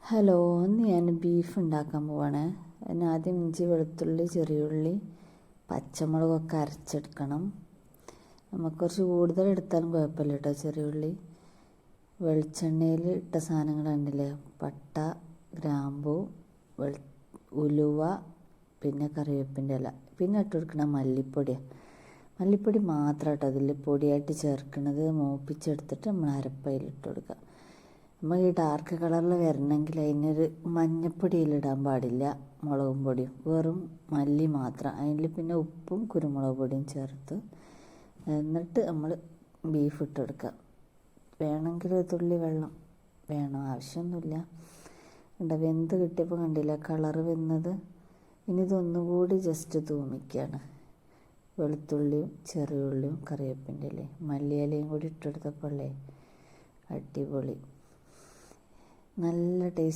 Hello, ഇന്ന് ഞാൻ beef ഉണ്ടാക്കാൻ പോവാണ്. അതിന് ആദ്യം ഇഞ്ചി, വെളുത്തുള്ളി, ചെറിയുള്ളി, പച്ചമുളകൊക്കെ അരച്ചെടുക്കണം. നമുക്ക് കുറച്ച് കൂടുതൽ എടുത്താലും കുഴപ്പമില്ല കേട്ടോ. ചെറിയുള്ളി വെളിച്ചെണ്ണയിൽ ഇട്ട സാധനങ്ങൾ കണ്ടില്ലേ, പട്ട, ഗ്രാമ്പൂ, ഉലുവ, പിന്നെ കറിവേപ്പിൻ്റെ ഇല, പിന്നെ ഇട്ട് കൊടുക്കണ മല്ലിപ്പൊടിയാണ്. മല്ലിപ്പൊടി മാത്രം കേട്ടോ അതിൽ പൊടിയായിട്ട് ചേർക്കുന്നത്. മൂപ്പിച്ചെടുത്തിട്ട് നമ്മൾ അരപ്പയിലിട്ട് കൊടുക്കുക. നമ്മൾ ഈ ഡാർക്ക് കളറിൽ വരണമെങ്കിൽ അതിനൊരു മഞ്ഞപ്പൊടിയിലിടാൻ പാടില്ല, മുളകും പൊടിയും, വെറും മല്ലി മാത്രം. അതിൽ പിന്നെ ഉപ്പും കുരുമുളക് പൊടിയും ചേർത്ത് എന്നിട്ട് നമ്മൾ ബീഫ് ഇട്ട് കൊടുക്കുക. വേണമെങ്കിൽ ഒരു തുള്ളി വെള്ളം വേണം, ആവശ്യമൊന്നുമില്ല. വെന്ത് കിട്ടിയപ്പോൾ കണ്ടില്ല കളറ് വെന്നത്. ഇനി ഇതൊന്നുകൂടി ജസ്റ്റ് തൂമിക്കുകയാണ്. വെളുത്തുള്ളിയും ചെറിയുള്ളിയും കറിവേപ്പിൻ്റെ ഇലയും മല്ലിയിലയും കൂടി ഇട്ടെടുത്തപ്പോഴേ അടിപൊളി, നല്ല ടേസ്റ്റ്.